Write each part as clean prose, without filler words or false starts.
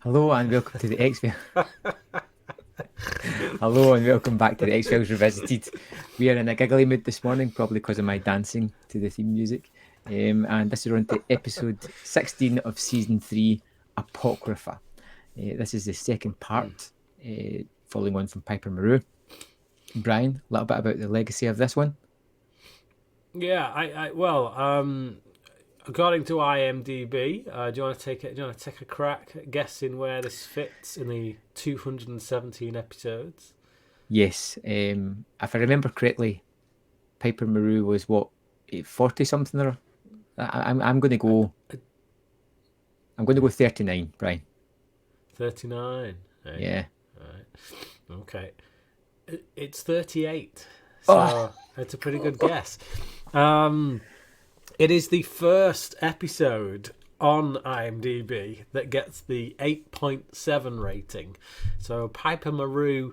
Hello and welcome to the X Files. Hello and welcome back to the X Files Revisited. We are in a giggly mood this morning, probably because of my dancing to the theme music. And this is on to episode 16 of season 3, Apocrypha. This is the second part, following on from Piper Maru. Brian, a little bit about the legacy of this one. Yeah, well, according to IMDb, do you want to take a crack at guessing where this fits in the 217 episodes? Yes, if I remember correctly, Piper Maru was what, 40 something or I'm going to go. I'm going to go 39, Brian. 39. Yeah. Right. Okay. It's 38. So That's a pretty good guess. It is the first episode on IMDb that gets the 8.7 rating. So Piper Maru,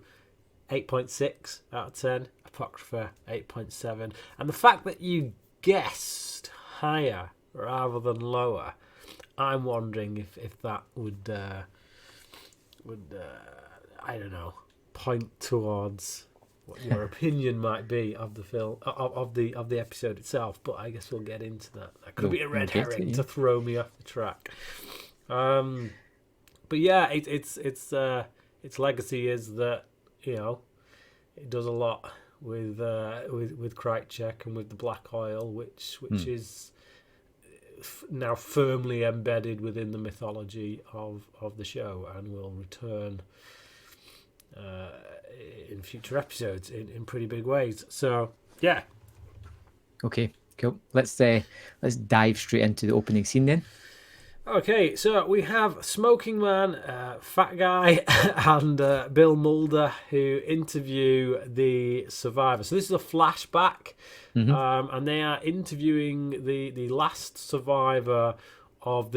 8.6 out of 10. Apocrypha, 8.7. And the fact that you guessed higher rather than lower, I'm wondering if that would I don't know, point towards what your opinion might be of the film, of the episode itself. But I guess we'll get into that. That could be a red herring to throw me off the track. But yeah, its legacy is that, you know, it does a lot with Krychek and with the black oil, which is now firmly embedded within the mythology of the show and will return in future episodes in pretty big ways. So yeah. Okay, cool. Let's dive straight into the opening scene then. Okay, so we have Smoking Man, Fat Guy, and Bill Mulder who interview the survivor. So this is a flashback, and they are interviewing the last survivor of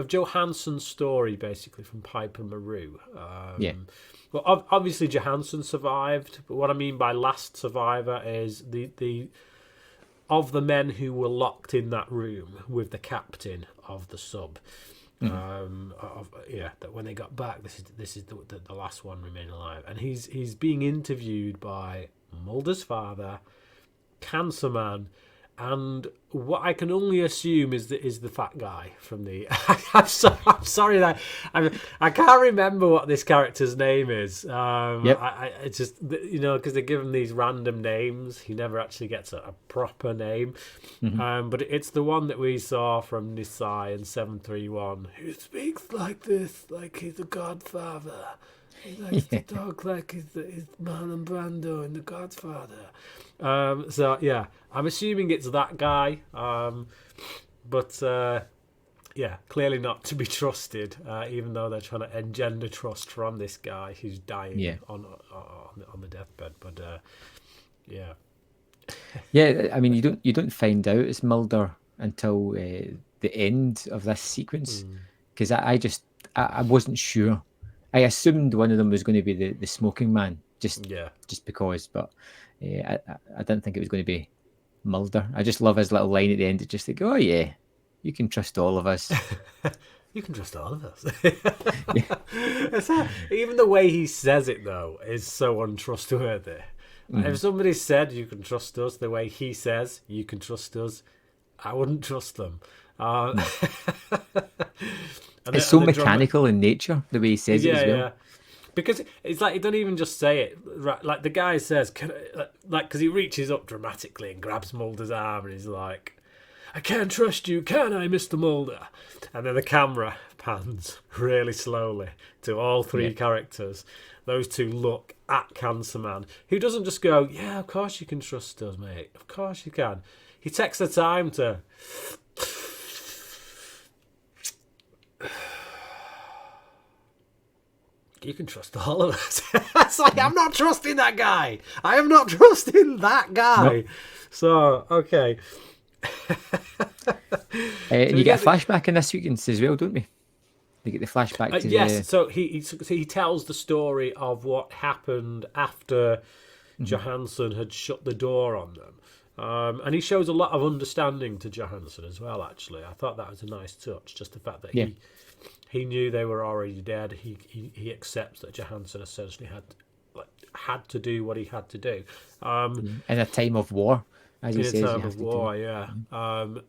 Johansson's story, basically from Piper Maru. Well, obviously Johansson survived, but what I mean by last survivor is the of the men who were locked in that room with the captain of the sub. That when they got back, this is the last one remain alive, and he's being interviewed by Mulder's father, Cancer Man, and what I can only assume is the fat guy from the. I'm sorry that I can't remember what this character's name is. It's just, you know, because they give him these random names. He never actually gets a proper name. But it's the one that we saw from Nisai and 731, who speaks like this, like he's a godfather. He likes to talk like he's Marlon Brando in The Godfather. So yeah, I'm assuming it's that guy. But clearly not to be trusted. Even though they're trying to engender trust from this guy who's dying on the deathbed. But yeah. I mean, you don't find out it's Mulder until the end of this sequence, because I wasn't sure. I assumed one of them was going to be the Smoking Man, just because, but I didn't think it was going to be Mulder. I just love his little line at the end. It's just like, oh yeah, you can trust all of us. You can trust all of us. Even the way he says it, though, is so untrustworthy. If somebody said you can trust us the way he says you can trust us, I wouldn't trust them. It's so mechanical in nature, the way he says it as well. Yeah. Because it's like he don't even just say it. Right, like the guy says, because he reaches up dramatically and grabs Mulder's arm and he's like, I can't trust you, can I, Mr. Mulder? And then the camera pans really slowly to all three characters. Those two look at Cancer Man, who doesn't just go, yeah, of course you can trust us, mate. Of course you can. He takes the time to... You can trust all of us. It's like, I'm not trusting that guy. I am not trusting that guy. Nope. So, okay. You get a flashback in this sequence as well, don't we? You get the flashback to yes, so he tells the story of what happened after Johansson had shut the door on them. And he shows a lot of understanding to Johansson as well, actually. I thought that was a nice touch, just the fact that he knew they were already dead. He accepts that Johansson essentially had to do what he had to do. In a time of war, as he says. In a time of war, yeah.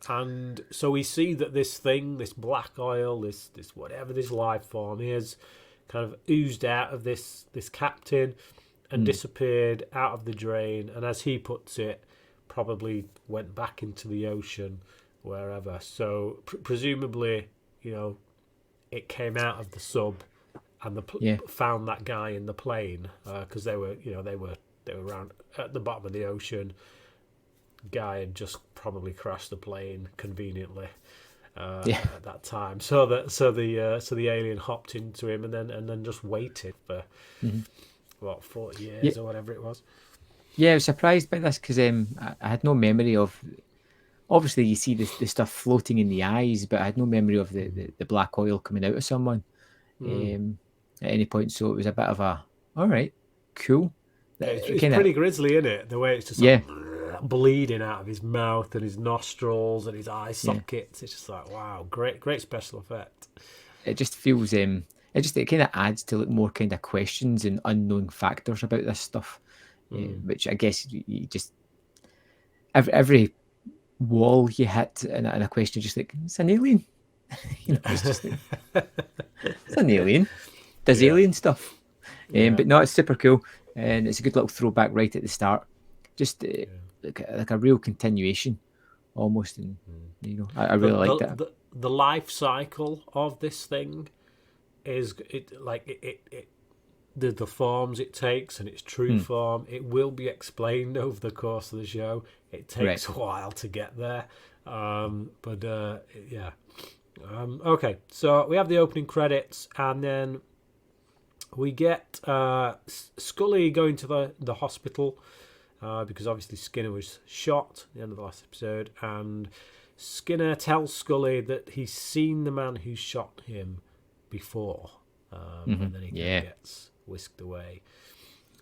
And so we see that this thing, this black oil, this whatever this life form is, kind of oozed out of this captain and disappeared out of the drain. And as he puts it, probably went back into the ocean, wherever. So presumably, it came out of the sub and found that guy in the plane, because they were around at the bottom of the ocean. Guy had just probably crashed the plane conveniently at that time, so the alien hopped into him and then just waited for 40 years or whatever it was. Yeah, I was surprised by this because I had no memory of. Obviously, you see the stuff floating in the eyes, but I had no memory of the black oil coming out of someone at any point. So it was a bit of a, all right, cool. It's pretty grisly, isn't it? The way it's just bleeding out of his mouth and his nostrils and his eye sockets. It's just like, wow, great special effect. It just feels it kind of adds to more kind of questions and unknown factors about this stuff. Which I guess you just every wall you hit and a question just like, it's an alien. It's just like, it's an alien. Does alien stuff. But no, it's super cool and it's a good little throwback right at the start. Just like a real continuation almost, and I really like that. The life cycle of this thing is the forms it takes and its true form, it will be explained over the course of the show. It takes a while to get there. Okay, so we have the opening credits and then we get Scully going to the hospital because obviously Skinner was shot at the end of the last episode, and Skinner tells Scully that he's seen the man who shot him before, and then he gets whisked away.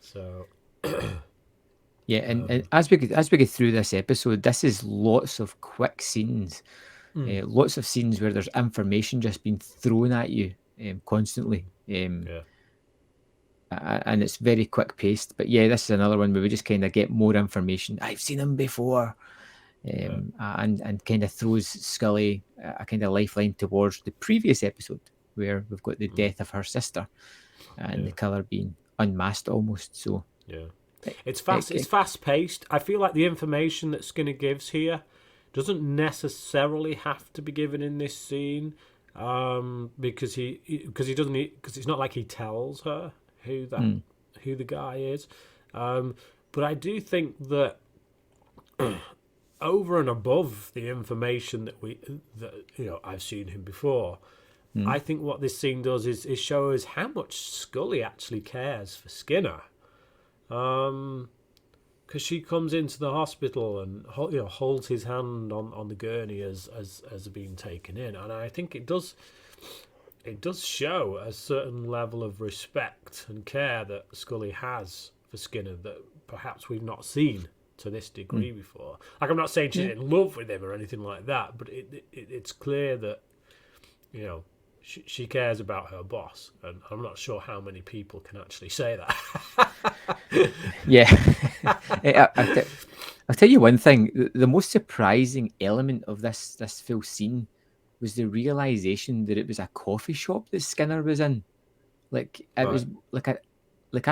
So and as we get through this episode, this is lots of quick scenes, lots of scenes where there's information just being thrown at you constantly, and it's very quick paced. But this is another one where we just kind of get more information. I've seen him before, and kind of throws Scully a kind of lifeline towards the previous episode where we've got the death of her sister and the killer being unmasked almost. So it's fast. It's fast paced. I feel like the information that Skinner gives here doesn't necessarily have to be given in this scene, because it's not like he tells her who the guy is. But I do think that over and above the information that I've seen him before. I think what this scene does is show us how much Scully actually cares for Skinner, because she comes into the hospital and holds his hand on the gurney as being taken in, and I think it does show a certain level of respect and care that Scully has for Skinner that perhaps we've not seen to this degree before. Like, I'm not saying she's in love with him or anything like that, but it's clear that she cares about her boss, and I'm not sure how many people can actually say that. I'll tell you one thing. The most surprising element of this full scene was the realization that it was a coffee shop that Skinner was in. Like, it was like I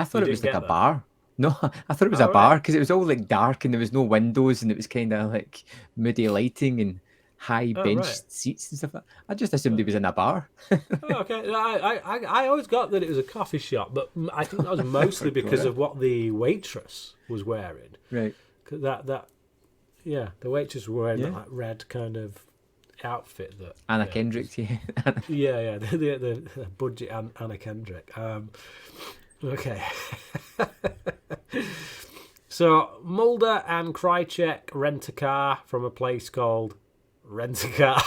thought it was like a bar. No, I thought it was a bar because it was all like dark and there was no windows and it was kind of like moody lighting and high benched seats and stuff like that. I just assumed he was in a bar. Okay. I always got that it was a coffee shop, but I think that was mostly because of what the waitress was wearing. Right. Cause the waitress was wearing that like red kind of outfit that Anna Kendrick. The budget Anna Kendrick. Okay. So Mulder and Krycek rent a car from a place called rent a car.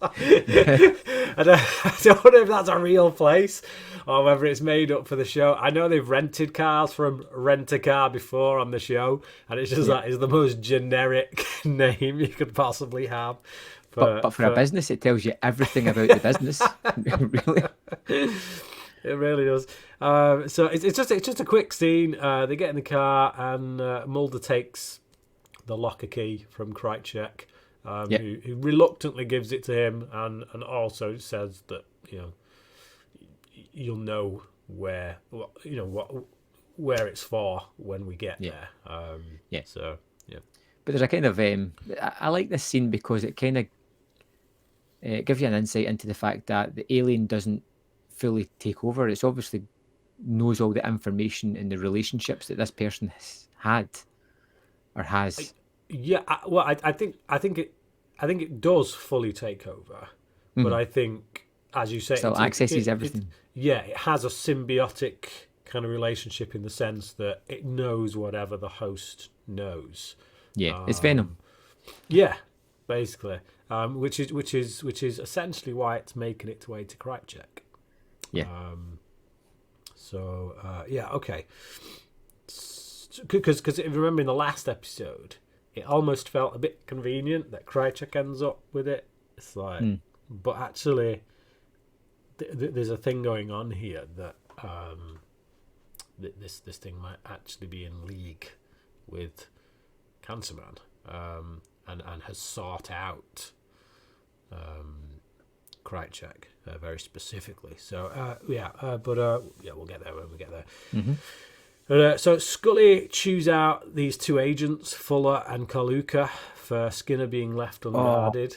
I don't know if that's a real place or whether it's made up for the show. I know they've rented cars from Rent a Car before on the show, and it's just that is the most generic name you could possibly have. But for a business, it tells you everything about the business. Really, it really does. So it's just a quick scene. They get in the car, and Mulder takes the locker key from Krycek, who reluctantly gives it to him, and also says that you'll know where it's for when we get there. So yeah. But there's a kind of I like this scene because it kind of gives you an insight into the fact that the alien doesn't fully take over. It's obviously knows all the information in the relationships that this person has had or has. I think it does fully take over, but I think, as you say, still accesses everything. It has a symbiotic kind of relationship in the sense that it knows whatever the host knows. Yeah, it's Venom. Yeah, basically, which is essentially why it's making its way to Krycek. Yeah. Okay. Because if you remember in the last episode, it almost felt a bit convenient that Krycek ends up with it. It's like, but actually, there's a thing going on here that this thing might actually be in league with Cancer Man, and has sought out Krycek very specifically. So we'll get there when we get there. Mm-hmm. So Scully chews out these two agents, Fuller and Kaluka, for Skinner being left unguarded.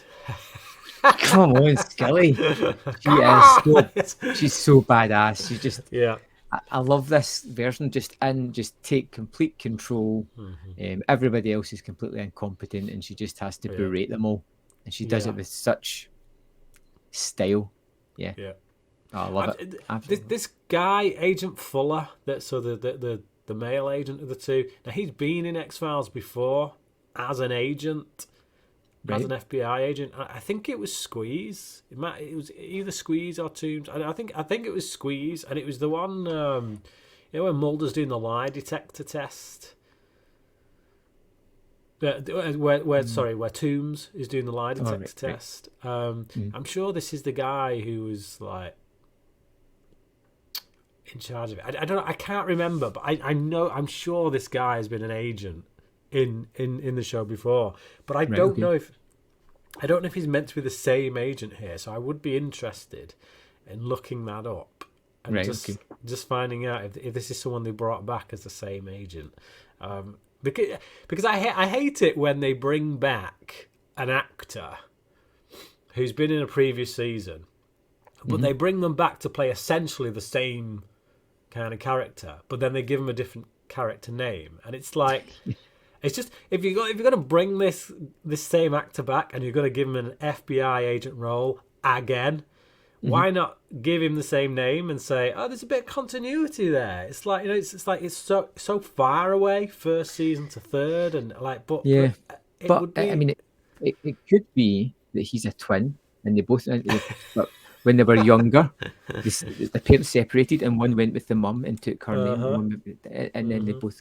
Come on, Scully. She's so badass. She's just I love this version. Just take complete control. Everybody else is completely incompetent, and she just has to berate them all, and she does it with such style. Yeah. Oh, I love it. This guy, Agent Fuller, the male agent of the two. Now he's been in X-Files before as an agent, as an FBI agent. I think it was Squeeze. It was either Squeeze or Toombs. I think it was Squeeze, and it was the one when Mulder's doing the lie detector test. Where Toombs is doing the lie detector test. I'm sure this is the guy who was like in charge of it. I don't know. I can't remember, but I know. I'm sure this guy has been an agent in the show before, but I don't know if he's meant to be the same agent here. So I would be interested in looking that up and just finding out if this is someone they brought back as the same agent. Because I hate it when they bring back an actor who's been in a previous season, but they bring them back to play essentially the same kind of character, but then they give them a different character name, and it's like, it's just if you're going to bring this same actor back and you're going to give him an FBI agent role again, why not give him the same name and say, oh, there's a bit of continuity there? It's like, it's so far away, first season to third, and like, but it could be that he's a twin, and they both, but when they were younger, the parents separated, and one went with the mum and took her name, and then they both,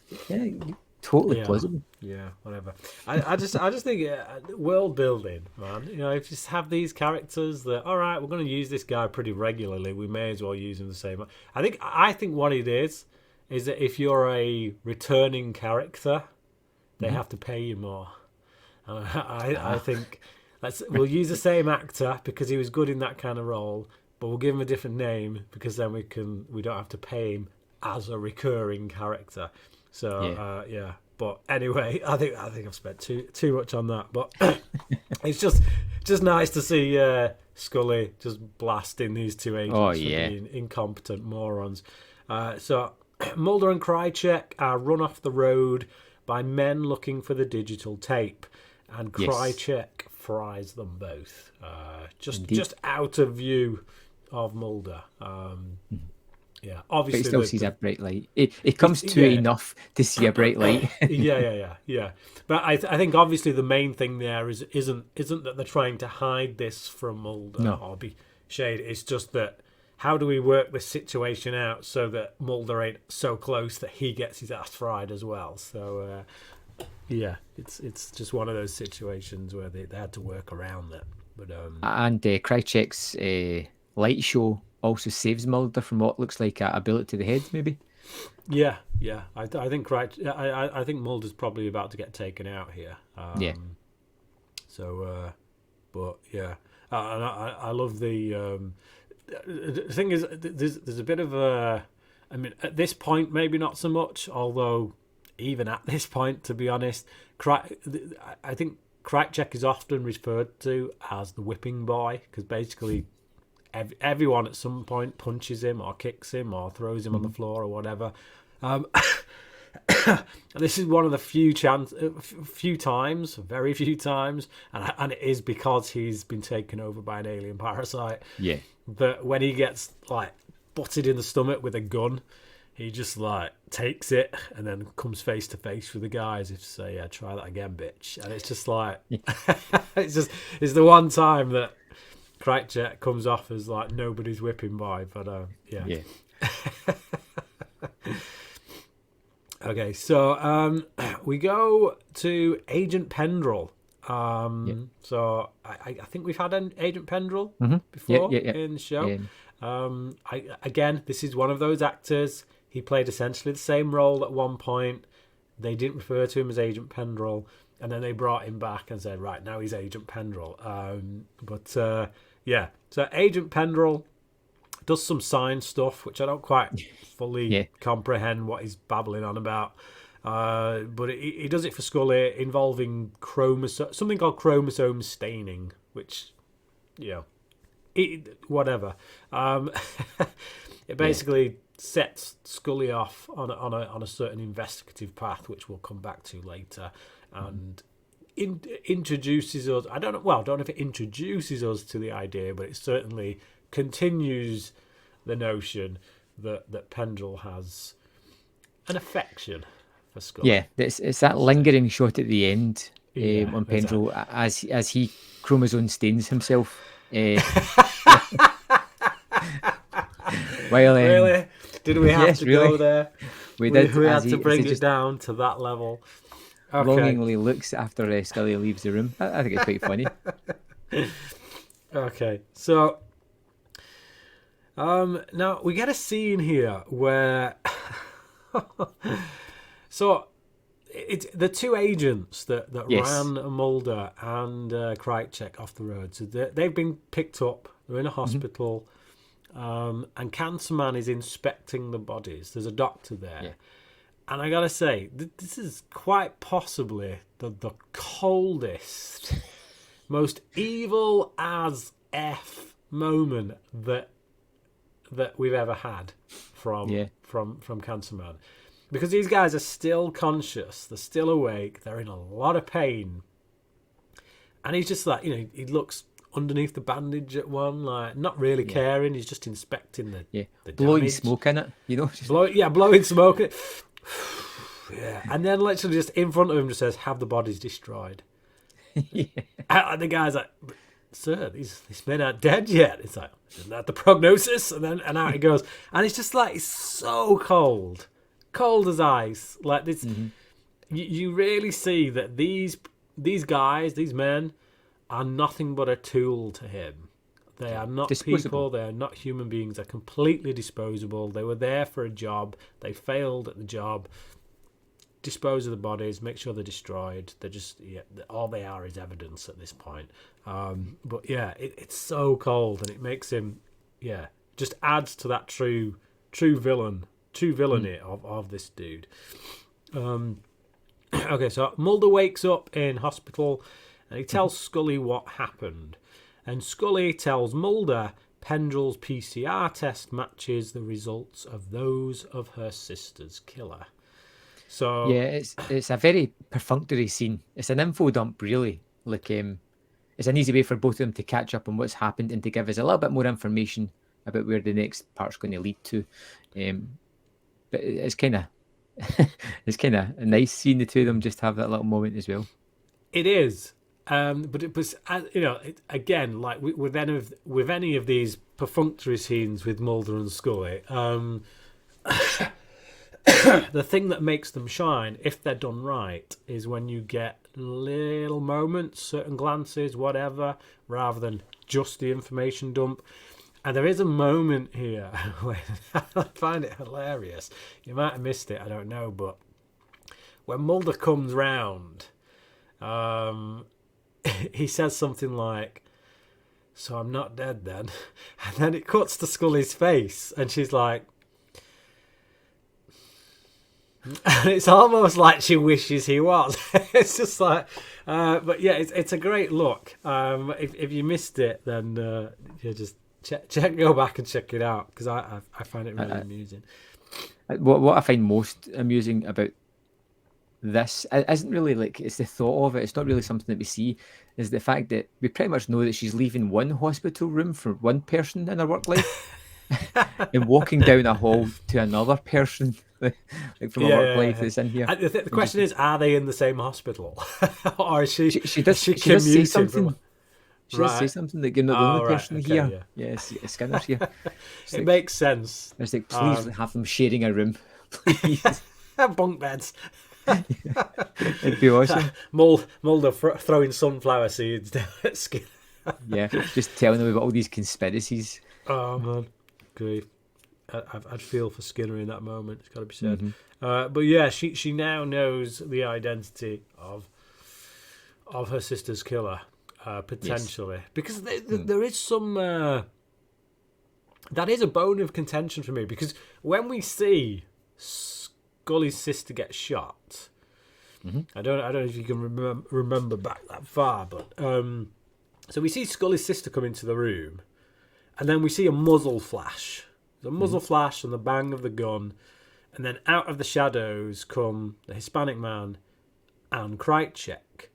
totally plausible. Yeah, whatever. I just think world building, man. If you just have these characters that, all right, we're going to use this guy pretty regularly, we may as well use him the same. I think what it is that if you're a returning character, they have to pay you more. I think we'll use the same actor because he was good in that kind of role, but we'll give him a different name because then we don't have to pay him as a recurring character. So but anyway, I think I've spent too much on that. But it's just nice to see Scully just blasting these two agents for being incompetent morons. So Mulder and Krycek are run off the road by men looking for the digital tape, and Krycek fries them both, just out of view of Mulder. Yeah, But he obviously still sees a bright light. It comes to enough to see a bright light. yeah. But I think obviously the main thing there isn't that they're trying to hide this from Mulder No. or be shade. It's just that how do we work this situation out so that Mulder ain't so close that he gets his ass fried as well. So yeah, it's just one of those situations where they had to work around that. But And Krychek's light show also saves Mulder from what looks like a bullet to the head, maybe. yeah. I think I think Mulder's probably about to get taken out here. Yeah. So, but yeah, and I love the thing is there's a bit of a, I mean, at this point maybe not so much, although even at this point, to be honest, I think Krychek is often referred to as the whipping boy because basically everyone at some point punches him or kicks him or throws him on the floor or whatever. This is one of the very few times, and it is because he's been taken over by an alien parasite. Yeah. That when he gets like butted in the stomach with a gun, he just like takes it and then comes face to face with the guy as if to say, "Yeah, try that again, bitch." And it's just like it's the one time that Krychek comes off as like nobody's whipping boy, but yeah. Okay, so we go to Agent Pendrell. So I think we've had an Agent Pendrell before in the show. Again, this is one of those actors. He played essentially the same role at one point. They didn't refer to him as Agent Pendrell, and then they brought him back and said, right, now he's Agent Pendrell. Yeah, so Agent Pendrell does some science stuff, which I don't quite fully comprehend what he's babbling on about. But he does it for Scully involving something called chromosome staining, which, whatever. It basically sets Scully off on a certain investigative path, which we'll come back to later, and introduces us. I don't know if it introduces us to the idea, but it certainly continues the notion that Pendrell has an affection for Scully. Yeah, it's that lingering shot at the end on Pendrell as he chromosome stains himself. Really? Did we have to go there? We did. We had to bring it down to that level. Okay. Longingly looks after Scully leaves the room. I think it's quite funny. Okay, so now we get a scene here where so it's the two agents that ran Mulder and Krychek off the road. So they've been picked up. They're in a hospital, and Cancer Man is inspecting the bodies. There's a doctor there. And I gotta say, this is quite possibly the coldest, most evil as F moment that we've ever had from Cancer Man, because these guys are still conscious, they're still awake, they're in a lot of pain, and he's just like, he looks underneath the bandage at one, like not really caring. He's just inspecting the blowing damage. Smoke in it, blowing smoke in it. And then literally just in front of him just says, "Have the bodies destroyed." And the guy's like, "Sir, these men aren't dead yet." It's like, "Isn't that the prognosis?" And out he goes, and it's just like, it's so cold as ice. Like this, you really see that these guys, these men, are nothing but a tool to him. They are not people. They are not human beings. They're completely disposable. They were there for a job. They failed at the job. Dispose of the bodies. Make sure they're destroyed. They're just all they are is evidence at this point. But yeah, it's so cold, and it makes him just adds to that true villainy of this dude. Okay, so Mulder wakes up in hospital, and he tells Scully what happened. And Scully tells Mulder Pendrell's PCR test matches the results of those of her sister's killer. So it's a very perfunctory scene. It's an info dump, really. Like it's an easy way for both of them to catch up on what's happened and to give us a little bit more information about where the next part's going to lead to. But it's kind of it's kind of nice seeing the two of them just have that little moment as well. It is, but it was, again, like with any of these perfunctory scenes with Mulder and Scully, the thing that makes them shine, if they're done right, is when you get little moments, certain glances, whatever, rather than just the information dump. And there is a moment here when I find it hilarious. You might have missed it, I don't know, but when Mulder comes round, he says something like, "So I'm not dead then," and then it cuts to Scully's face, and she's like, and it's almost like she wishes he was. It's just like, but yeah, it's a great look. If you missed it, then you just go back and check it out, because I find it really amusing. What I find most amusing about this isn't really like it's the thought of it. It's not really something that we see. Is the fact that we pretty much know that she's leaving one hospital room for one person in her work life and walking down a hall to another person like from a work life that's in here. The question is, are they in the same hospital, or is she does say something? She does say something that you're not the only person here. Yes, Skinner's here. It makes sense. It's like, please have them sharing a room, please. Bunk beds. It'd be awesome. Mulder throwing sunflower seeds down at Skinner. Yeah, just telling them about all these conspiracies. Oh man, grief. I'd feel for Skinner in that moment. It's got to be said. But yeah, she now knows the identity of her sister's killer, potentially, because there is some. That is a bone of contention for me, because when we see Scully's sister get shot, I don't know if you can remember back that far, but so we see Scully's sister come into the room, and then we see a muzzle flash. The muzzle flash and the bang of the gun, and then out of the shadows come the Hispanic man and Krychek,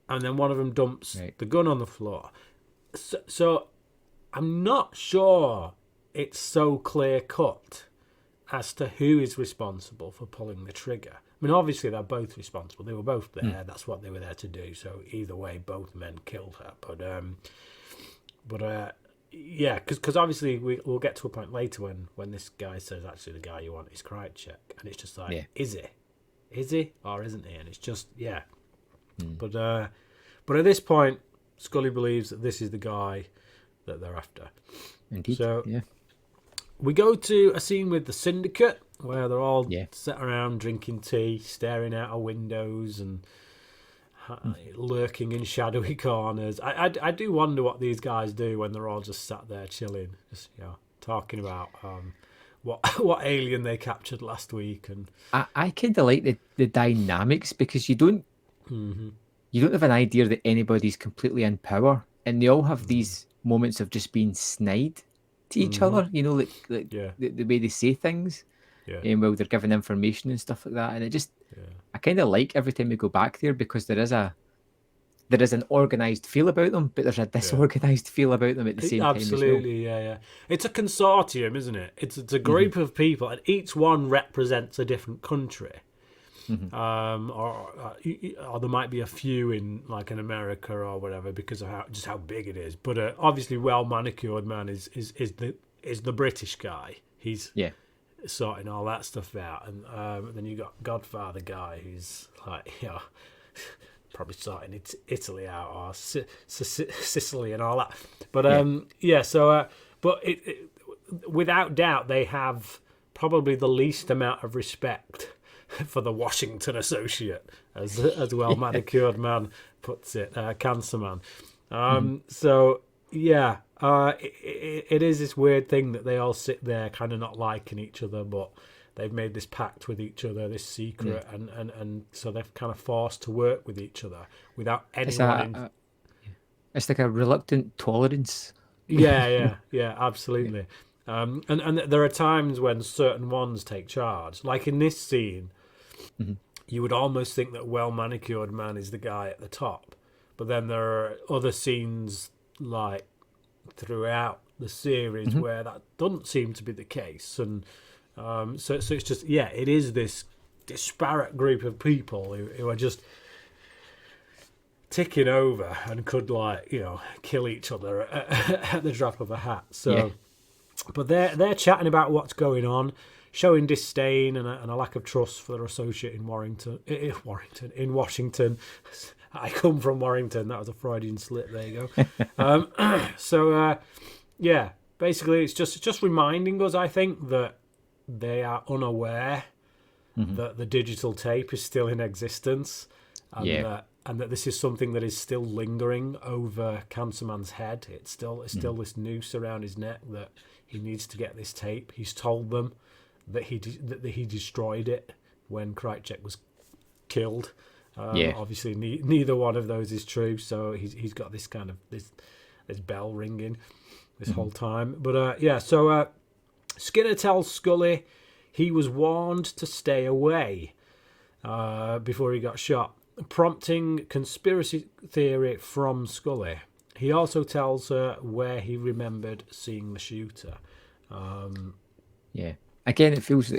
and then one of them dumps the gun on the floor. So I'm not sure it's so clear cut as to who is responsible for pulling the trigger. I mean, obviously they're both responsible. They were both there. That's what they were there to do. So either way, both men killed her. But yeah, because obviously we'll get to a point later when this guy says, actually, the guy you want is Krychek, and it's just like, is he or isn't he? And it's just But at this point, Scully believes that this is the guy that they're after. Indeed. So we go to a scene with the syndicate where they're all sat around drinking tea, staring out of windows and lurking in shadowy corners. I do wonder what these guys do when they're all just sat there chilling, just talking about what alien they captured last week. And I kind of like the dynamics, because you don't have an idea that anybody's completely in power, and they all have these moments of just being snide to each other. Like the way they say things, while they're giving information and stuff like that. And it just I kind of like every time we go back there, because there is an organized feel about them, but there's a disorganized feel about them at the same time as well. Absolutely, yeah. It's a consortium, isn't it? It's a group of people, and each one represents a different country. Or there might be a few in like in America or whatever, because of how big it is. But obviously, Well Manicured Man is the British guy. He's sorting all that stuff out, and then you got Godfather guy, who's like probably sorting Italy out, or Sicily and all that. But but it without doubt, they have probably the least amount of respect for the Washington associate, as Well Manicured Man puts it, Cancer Man. So yeah, it is this weird thing that they all sit there kind of not liking each other, but they've made this pact with each other, this secret, and so they're kind of forced to work with each other without anyone. It's like a reluctant tolerance. Yeah, absolutely. And there are times when certain ones take charge, like in this scene. You would almost think that Well Manicured Man is the guy at the top, but then there are other scenes like throughout the series where that doesn't seem to be the case, and so it's just it is this disparate group of people who are just ticking over and could kill each other at the drop of a hat. So, but they're chatting about what's going on, showing disdain and a lack of trust for their associate in Washington. I come from Warrington. That was a Freudian slip. There you go. Basically, it's just reminding us, I think, that they are unaware that the digital tape is still in existence, and that this is something that is still lingering over Cancerman's head. It's still this noose around his neck that he needs to get this tape. He's told them that he destroyed it when Krychek was killed. Obviously, neither one of those is true. So he's got this kind of this bell ringing this whole time. But so Skinner tells Scully he was warned to stay away before he got shot, prompting conspiracy theory from Scully. He also tells her where he remembered seeing the shooter. Again, it feels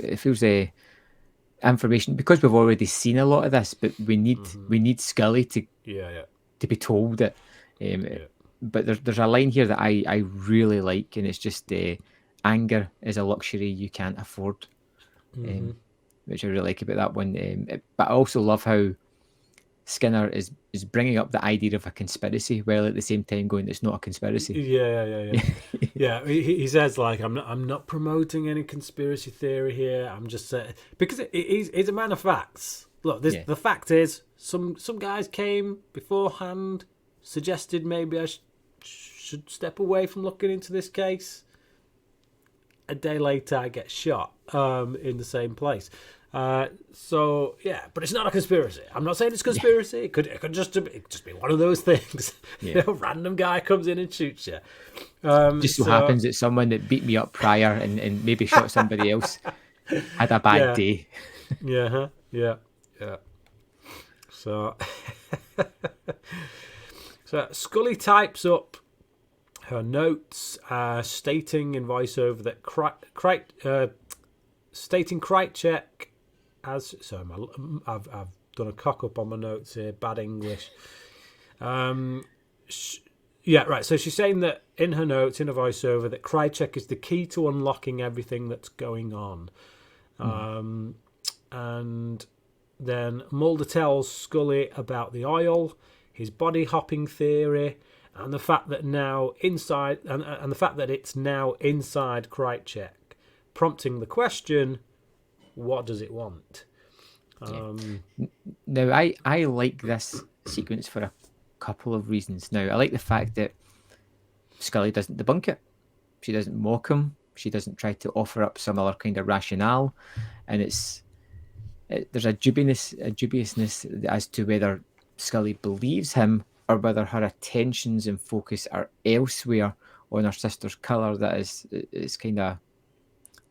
information, because we've already seen a lot of this, but we need Scully to be told it. But there's a line here that I really like, and it's just anger is a luxury you can't afford, which I really like about that one. But I also love how Skinner is bringing up the idea of a conspiracy while at the same time going, it's not a conspiracy. He says, like, I'm not promoting any conspiracy theory here. I'm just saying, because he's a man of facts. Look, the fact is, some guys came beforehand, suggested maybe I should step away from looking into this case. A day later, I get shot in the same place. But it's not a conspiracy. I'm not saying it's a conspiracy. It could just be one of those things. Random guy comes in and shoots you. Just so happens that someone that beat me up prior and maybe shot somebody else had a bad day. So, so Scully types up her notes, stating in voiceover that stating Krychek as... Sorry, I've done a cock up on my notes here. Bad English. So she's saying that in her notes, in a voiceover, that Krychek is the key to unlocking everything that's going on. And then Mulder tells Scully about the oil, his body hopping theory, and the fact that now inside and the fact that it's now inside Krychek, prompting the question, what does it want? Now, I like this sequence for a couple of reasons. Now, I like the fact that Scully doesn't debunk it. She doesn't mock him. She doesn't try to offer up some other kind of rationale. And there's a dubiousness as to whether Scully believes him or whether her attentions and focus are elsewhere on her sister's killer that is kind of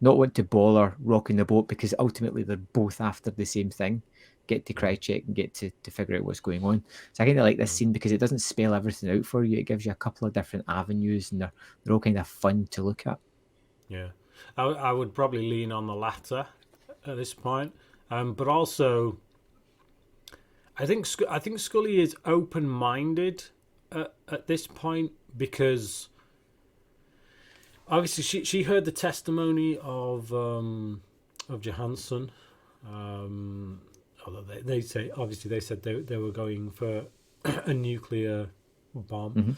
not want to bother rocking the boat, because ultimately they're both after the same thing, get to Krychek and get to figure out what's going on. So I kind of like this scene because it doesn't spell everything out for you. It gives you a couple of different avenues, and they're all kind of fun to look at. Yeah, I would probably lean on the latter at this point, but also I think Scully is open-minded at this point, because obviously she heard the testimony of Johansson. Although they said they were going for a nuclear bomb.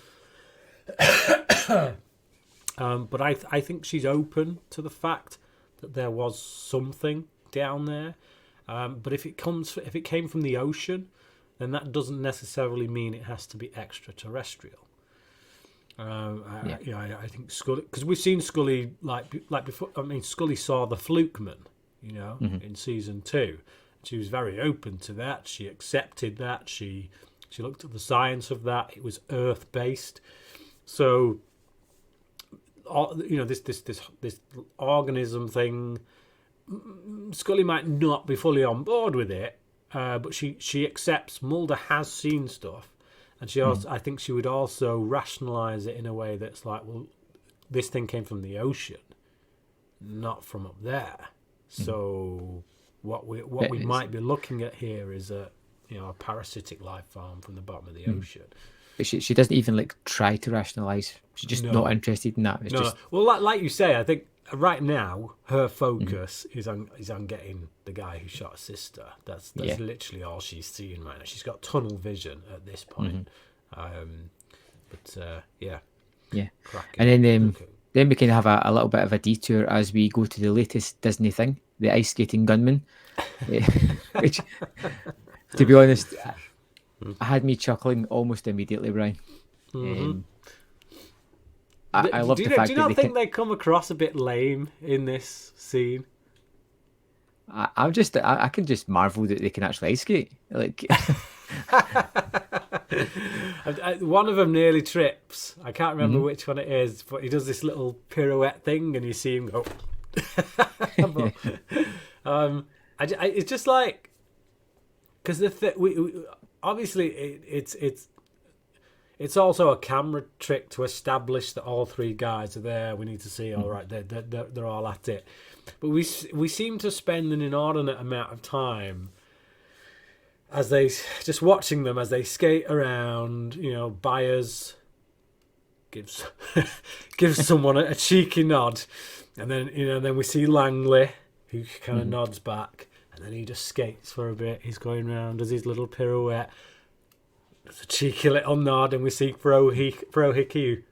But I think she's open to the fact that there was something down there. But if it came from the ocean, then that doesn't necessarily mean it has to be extraterrestrial. I think Scully, because we've seen Scully like before. I mean, Scully saw the Flukeman, in season 2. She was very open to that. She accepted that. She looked at the science of that. It was Earth based. So, this organism thing, Scully might not be fully on board with it, but she accepts Mulder has seen stuff, and she also I think she would also rationalise it in a way that's like, well, this thing came from the ocean, not from up there. So what we might be looking at here is a parasitic life form from the bottom of the ocean. But she doesn't even like try to rationalize. She's just not interested in that. It's just well, like you say, I think right now her focus is on getting the guy who shot her sister. That's literally all she's seeing right now. She's got tunnel vision at this point. Yeah. Cracking. And then we can have a little bit of a detour as we go to the latest Disney thing, the Ice Skating Gunman, which, to be honest, had me chuckling almost immediately, Brian. I love the fact that do you not think they come across a bit lame in this scene? I can just marvel that they can actually ice skate. Like, one of them nearly trips. I can't remember which one it is, but he does this little pirouette thing, and you see him go. It's just like, because obviously it's also a camera trick to establish that all three guys are there. We need to see, all right, they're all at it. But we seem to spend an inordinate amount of time as they just watching them as they skate around. Byers gives someone a cheeky nod, and then we see Langley, who kind of nods back, and then he just skates for a bit. He's going around, does his little pirouette. There's a cheeky little nod, and we see Frohickey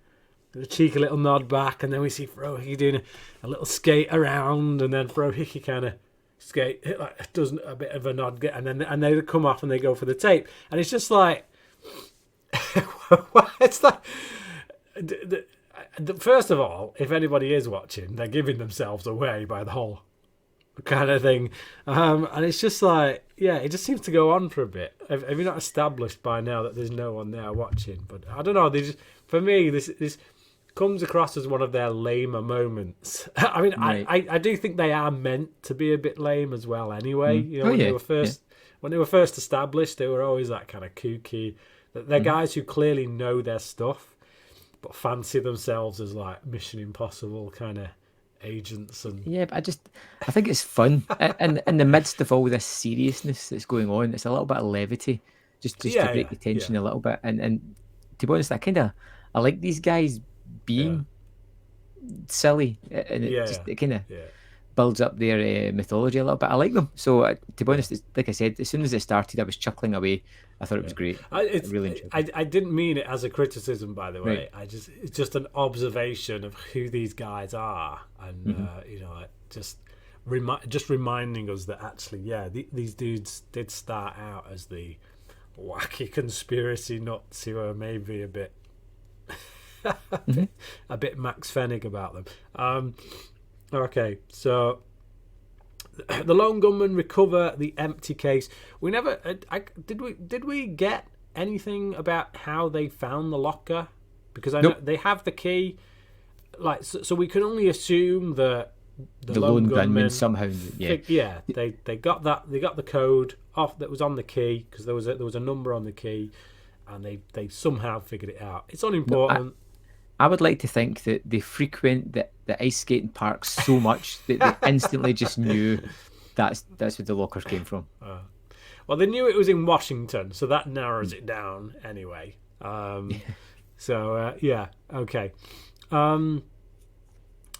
a cheeky little nod back, and then we see Frohickey doing a little skate around, and then Frohickey kind of does a bit of a nod, and they come off and they go for the tape, and it's just like, it's like, first of all, if anybody is watching, they're giving themselves away by the whole kind of thing, and it's just like, it just seems to go on for a bit. Have you not established by now that there's no one there watching? But I don't know, for me this comes across as one of their lamer moments. I mean, right. I do think they are meant to be a bit lame as well anyway. When they were first established, they were always that kind of kooky. They're guys who clearly know their stuff, but fancy themselves as like Mission Impossible kind of agents. And but I think it's fun. And in the midst of all this seriousness that's going on, it's a little bit of levity, just to break the tension a little bit. And to be honest, I like these guys being silly, and it kind of builds up their mythology a little bit. I like them. So to be honest, like I said, as soon as it started, I was chuckling away. I thought it was great. I really enjoyed it. I didn't mean it as a criticism, by the way. Right. It's just an observation of who these guys are, and just reminding us that actually, these dudes did start out as the wacky conspiracy nuts who are maybe a bit a bit Max Fennig about them. Okay, so the lone gunmen recover the empty case. We never did we get anything about how they found the locker? Because I know they have the key. Like, so we can only assume that the lone gunmen somehow they got that, they got the code off that was on the key, because there was a number on the key, and they somehow figured it out. It's unimportant. I would like to think that they frequent the ice skating parks so much that they instantly just knew that's where the lockers came from. Well, they knew it was in Washington, so that narrows it down anyway. Okay.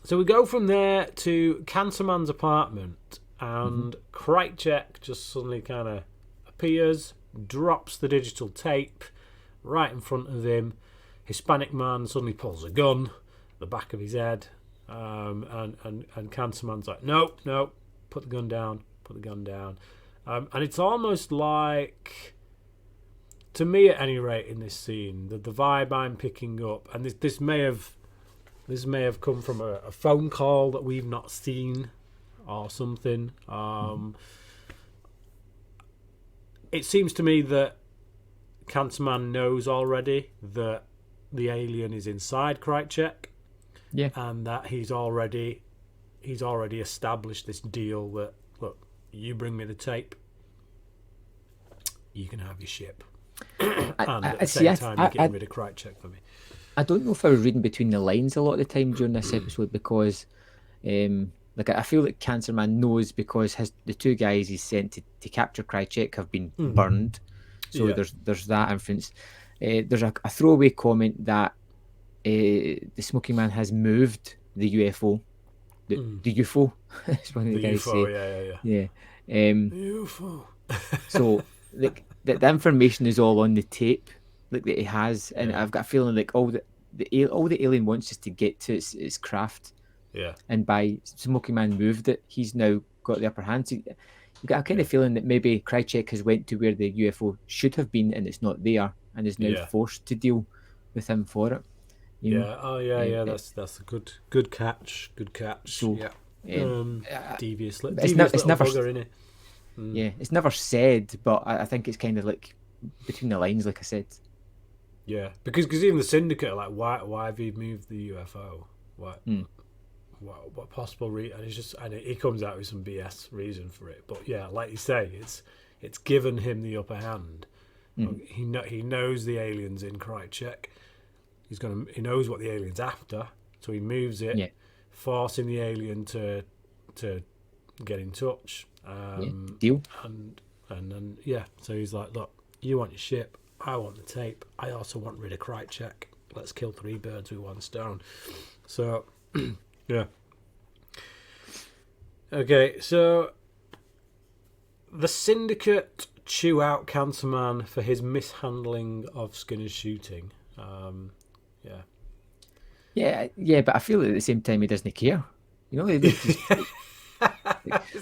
So we go from there to Cancerman's apartment, and Krychek just suddenly kind of appears, drops the digital tape right in front of him. Hispanic man suddenly pulls a gun, the back of his head, and Cancerman's like, no, put the gun down. And it's almost like, to me at any rate in this scene, the vibe I'm picking up, and this may have come from a phone call that we've not seen or something. It seems to me that Cancerman knows already that the alien is inside Krychek, and that he's already established this deal that, look, you bring me the tape, you can have your ship, and at the same time you're getting rid of Krychek for me. I don't know if I was reading between the lines a lot of the time during this episode because, like I feel like Cancer Man knows because the two guys he's sent to capture Krychek have been burned, so Yeah. there's that inference. There's a throwaway comment that the Smoking Man has moved the UFO. The UFO, as one of the guys UFO, say. yeah. UFO. So like the information is all on the tape, like that he has, and I've got a feeling like all the alien wants is to get to its craft. Yeah. And by Smoking Man moved it, he's now got the upper hand. So you've got a kind of feeling that maybe Krychek has went to where the UFO should have been, and it's not there, and is now forced to deal with him for it. You know? Oh yeah. That's a good catch. Good catch. So, devious it's little never bugger, innit? Yeah, it's never said, but I think it's kind of like between the lines, like I said. Yeah, because even the Syndicate are like, why have you moved the UFO? What possible reason? And he comes out with some BS reason for it. But yeah, like you say, it's given him the upper hand. He knows the aliens in Krychek. He knows what the alien's after, so he moves it, forcing the alien to get in touch. Deal. And then so he's like, look, you want your ship, I want the tape, I also want rid of Krychek. Let's kill 3 birds with 1 stone. So yeah. Okay, so the Syndicate chew out Cancer Man for his mishandling of Skinner's shooting. Yeah, but I feel at the same time he doesn't care. You know, it's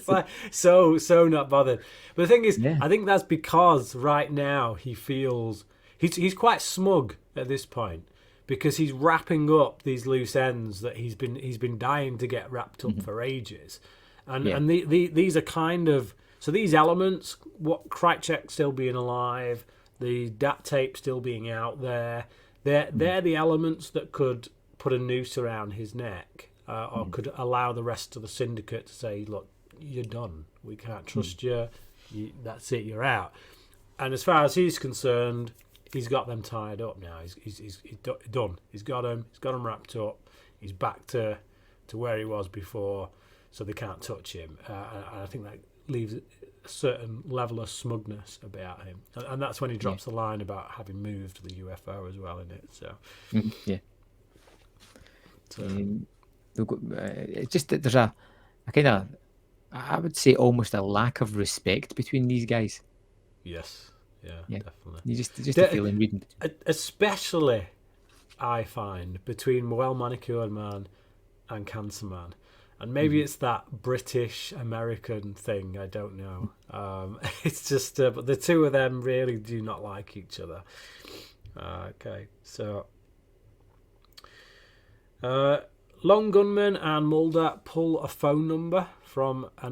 like so not bothered. But the thing is, I think that's because right now he feels he's quite smug at this point because he's wrapping up these loose ends that he's been dying to get wrapped up for ages, and these are kind of so these elements, what Krychek still being alive, the DAT tape still being out there, they're the elements that could put a noose around his neck. Or could allow the rest of the Syndicate to say, look, you're done. We can't trust you. That's it, you're out. And as far as he's concerned, he's got them tied up now. He's done. He's got them wrapped up. He's back to where he was before, so they can't touch him. And I think that leaves a certain level of smugness about him. And that's when he drops the line about having moved the UFO as well, isn't it? So, it's just that there's a kind of, I would say, almost a lack of respect between these guys. Yes, yeah. Definitely. You just a feeling reading, especially I find between Well Manicured Man and Cancer Man, and maybe it's that British American thing. I don't know. It's just, but the two of them really do not like each other. Okay, so. Long Gunman and Mulder pull a phone number from an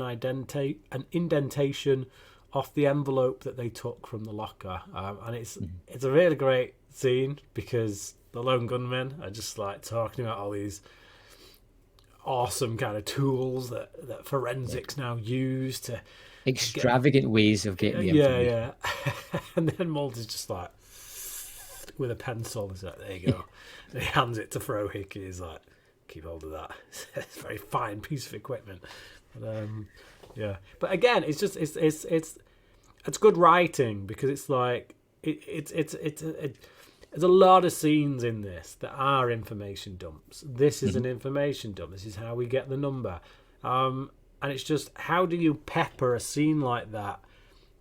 indentation off the envelope that they took from the locker, and it's a really great scene because the Lone Gunmen are just like talking about all these awesome kind of tools that forensics now use to extravagant ways of getting the information. And then Mulder's just like with a pencil. He's like, there you go. And he hands it to Frohick. He's like, keep hold of that. It's a very fine piece of equipment. But again, it's just it's good writing because it's like there's a lot of scenes in this that are information dumps. This is an information dump. This is how we get the number. And it's just, how do you pepper a scene like that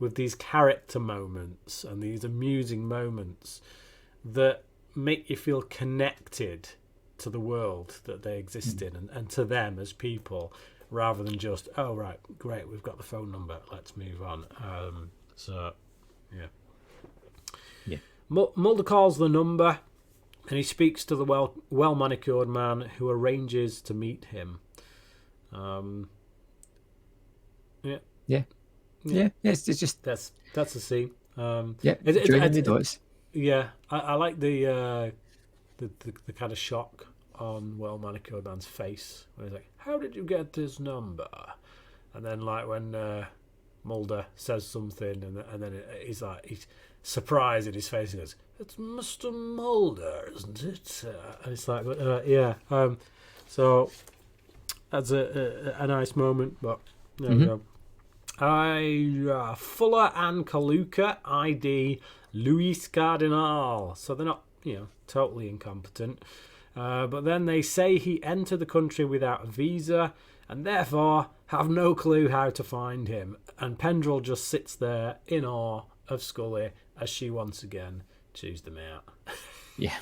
with these character moments and these amusing moments that make you feel connected to the world that they exist in and to them as people, rather than just, oh, right, great, we've got the phone number, let's move on. Mulder calls the number and he speaks to the well-manicured man who arranges to meet him. It's just that's the scene. Joining the dots. Yeah, I like the kind of shock on well-manicured man's face when he's like, how did you get this number? And then like when Mulder says something and then he's like, he's surprised in his face and goes, it's Mr. Mulder, isn't it? And it's like, yeah. So that's a nice moment, but there we go. Fuller and Kaluka ID Luis Cardinal. So they're not, totally incompetent. But then they say he entered the country without a visa and therefore have no clue how to find him. And Pendrell just sits there in awe of Scully as she once again chews them out. Yeah.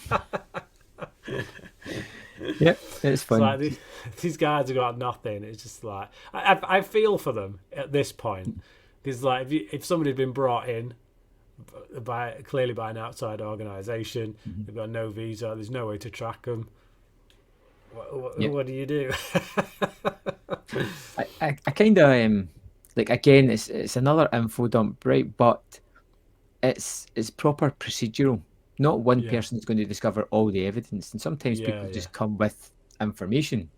Yep, it's fun. Like these guys have got nothing. It's just like I feel for them at this point. Because like if somebody had been brought in clearly by an outside organisation, they've got no visa, there's no way to track them. What do you do? I kind of like, again, it's another info dump, right? But it's proper procedural. Not one person is going to discover all the evidence, and sometimes people just come with information.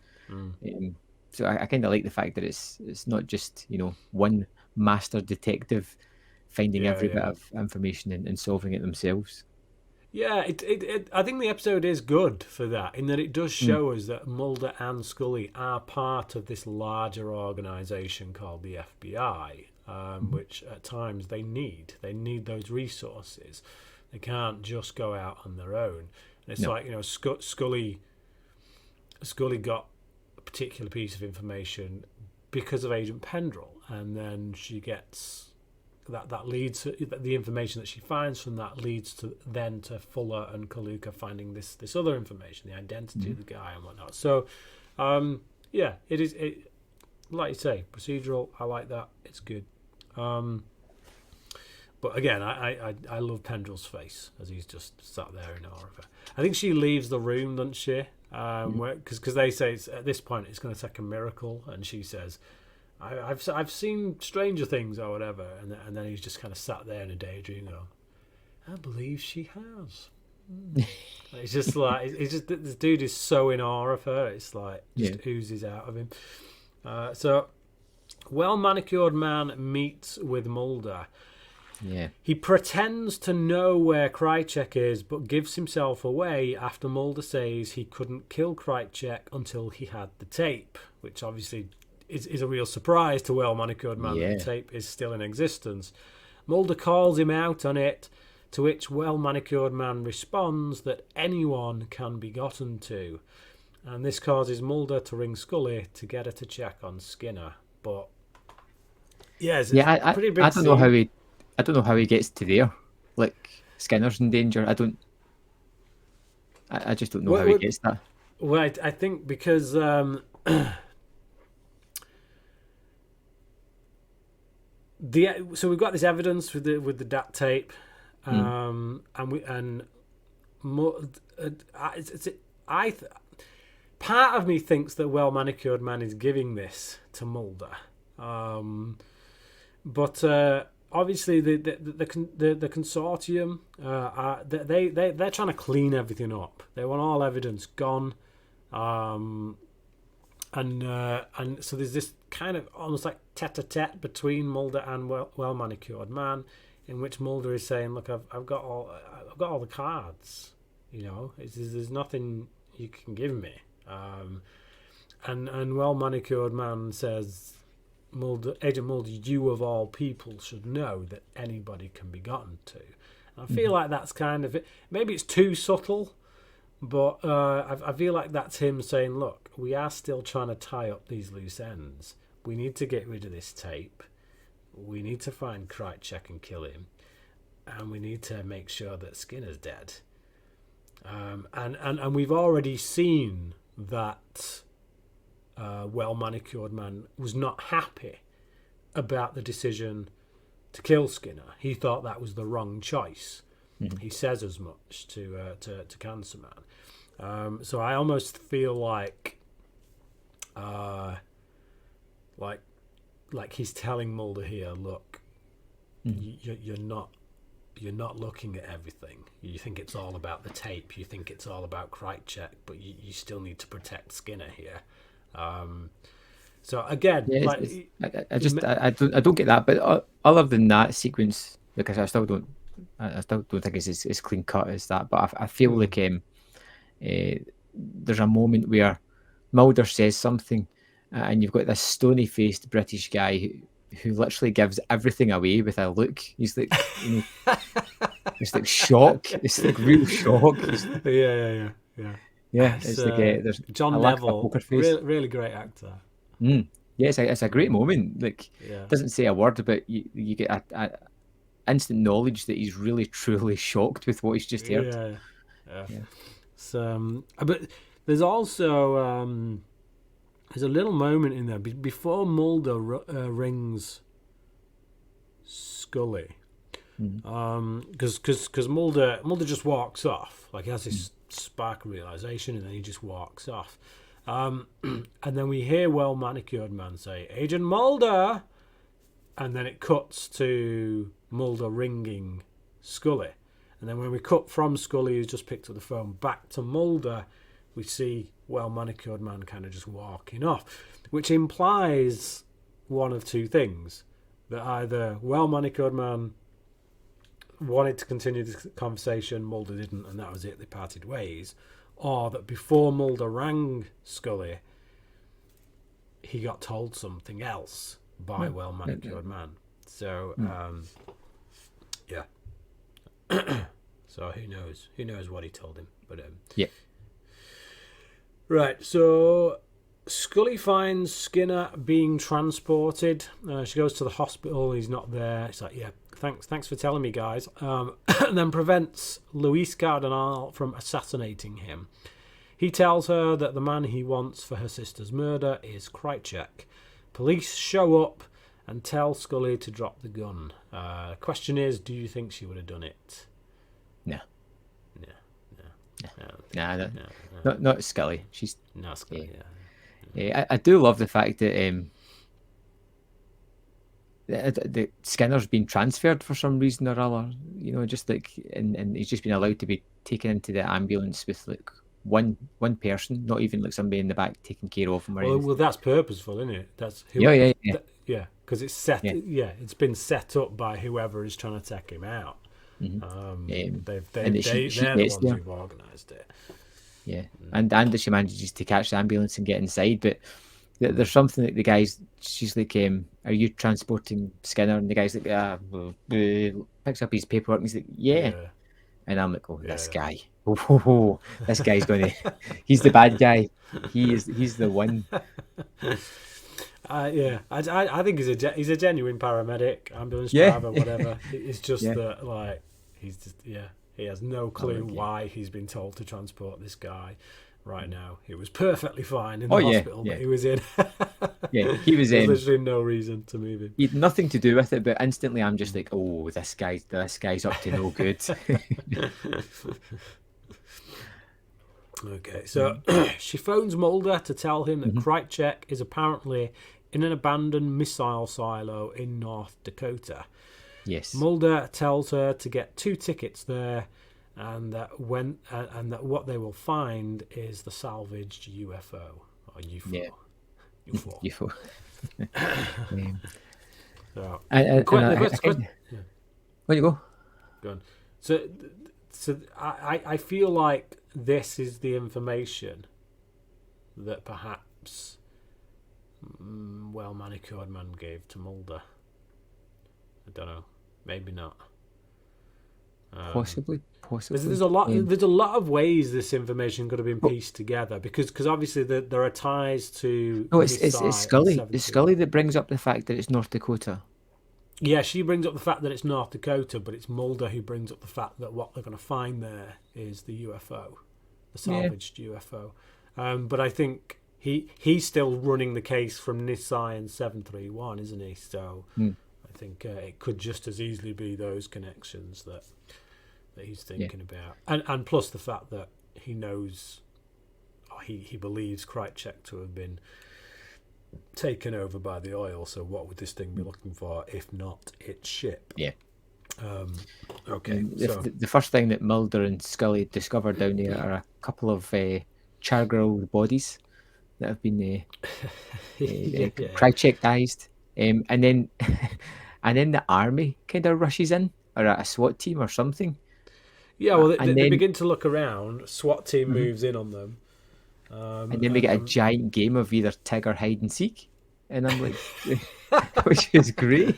So I kind of like the fact that it's not just one master detective finding every bit of information and solving it themselves. Yeah, I think the episode is good for that, in that it does show us that Mulder and Scully are part of this larger organisation called the FBI, which at times they need those resources. They can't just go out on their own. And it's like, Scully got a particular piece of information because of Agent Pendrell, and then she gets that leads to, the information that she finds from that leads to Fuller and Kaluka finding this other information, the identity of the guy and whatnot. So, it is, like you say, procedural. I like that. It's good. But again, I love Pendrell's face as he's just sat there in awe of her. I think she leaves the room, doesn't she? Because they say at this point it's going to take a miracle, and she says, I've seen stranger things or whatever, and then he's just kind of sat there in a daydream going, I believe she has. It's just like, this dude is so in awe of her, it's like just oozes out of him. So well-manicured man meets with Mulder. Yeah. He pretends to know where Krycek is, but gives himself away after Mulder says he couldn't kill Krycek until he had the tape, which obviously is a real surprise to well-manicured man that the tape is still in existence. Mulder calls him out on it, to which well-manicured man responds that anyone can be gotten to. And this causes Mulder to ring Scully to get her to check on Skinner. But it's a pretty big scene. I don't know how he gets to there. Like, Skinner's in danger. I just don't know how he gets that. Well, I think because so we've got this evidence with the DAT tape, part of me thinks that well-manicured man is giving this to Mulder, but obviously the consortium they're trying to clean everything up. They want all evidence gone, and so there's this kind of almost like tete-a-tete between Mulder and well-manicured man, in which Mulder is saying, look, I've got all the cards, there's nothing you can give me, and well-manicured man says, Agent Mulder, you of all people should know that anybody can be gotten to. And I feel like that's kind of it. Maybe it's too subtle, but I feel like that's him saying, look, we are still trying to tie up these loose ends. We need to get rid of this tape. We need to find Krycek and kill him. And we need to make sure that Skinner's dead. And we've already seen that well-manicured man was not happy about the decision to kill Skinner. He thought that was the wrong choice. He says as much to Cancer Man. So I almost feel like he's telling Mulder here, look, you're not looking at everything. You think it's all about the tape. You think it's all about Krycek, but you still need to protect Skinner here. So again, I don't get that. But other than that sequence, because I still don't I still don't think it's as clean cut as that, but I feel like there's a moment where Mulder says something, and you've got this stony-faced British guy who literally gives everything away with a look. He's like, it's like shock. It's like real shock. Yeah. It's like there's John a lack of a Neville, poker face. really great actor. Yeah, it's a great moment. Like, doesn't say a word, but you get a instant knowledge that he's really truly shocked with what he's just heard. Yeah. So, but there's also there's a little moment in there before Mulder rings Scully, because Mulder just walks off. Like, he has this spark of realization, and then he just walks off. And then we hear Well Manicured Man say, "Agent Mulder," and then it cuts to Mulder ringing Scully. And then when we cut from Scully, who's just picked up the phone, back to Mulder, we see Well Manicured Man kind of just walking off, which implies one of two things: that either Well Manicured Man wanted to continue this conversation, Mulder didn't, and that was it, they parted ways, or that before Mulder rang Scully, he got told something else by Well Manicured Man. So, yeah. So who knows what he told him, but right. So Scully finds Skinner being transported. She goes to the hospital. He's not there. She's like, "Yeah, thanks for telling me, guys." And then prevents Luis Cardinal from assassinating him. He tells her that the man he wants for her sister's murder is Krychek. Police show up and tell Scully to drop the gun. Question is, do you think she would have done it? No. Not Scully. She's not Scully. I do love the fact that the Skinner's been transferred for some reason or other. Just like, and he's just been allowed to be taken into the ambulance with like one person, not even like somebody in the back taking care of him. Well, that's purposeful, isn't it? That's because it's set. It's been set up by whoever is trying to take him out. They're the ones who've organised it. And she manages to catch the ambulance and get inside, but there's something that the guy's, she's like, "Are you transporting Skinner?" And the guy's like, picks up his paperwork and he's like, "Yeah." And I'm like, "Oh, this guy, this guy's gonna, he's the bad guy. He's the one." I think he's a genuine paramedic, ambulance driver, whatever. It's just that, like, he's just he has no clue why he's been told to transport this guy right now. It was perfectly fine in the hospital that he was in. He was in. There's literally no reason to move him. He had nothing to do with it, but instantly I'm just like, "Oh, this guy's up to no good." Okay, so she phones Mulder to tell him that Krychek is apparently in an abandoned missile silo in North Dakota. Yes. Mulder tells her to get 2 tickets there, and that what they will find is the salvaged UFO or UFO. Yeah. UFO. So, where you go? Go on. So I feel like this is the information that perhaps Well Manicured Man gave to Mulder. I don't know. Maybe not. Possibly. There's a lot of ways this information could have been pieced together because obviously there are ties to. No, it's Scully. It's Scully that brings up the fact that it's North Dakota. Yeah, she brings up the fact that it's North Dakota, but it's Mulder who brings up the fact that what they're going to find there is the UFO, the salvaged UFO. But I think he's still running the case from Nissan 731, isn't he? So I think it could just as easily be those connections that he's thinking about, and plus the fact that he knows, or he believes Krychek to have been taken over by the oil. So what would this thing be looking for if not its ship? Okay. The first thing that Mulder and Scully discover down there are a couple of char-grilled bodies that have been Krychekized, and then the army kind of rushes in or a SWAT team or something. Yeah, well, And they then begin to look around. SWAT team moves in on them. and then we get a giant game of either tag or hide and seek, and I'm like, which is great.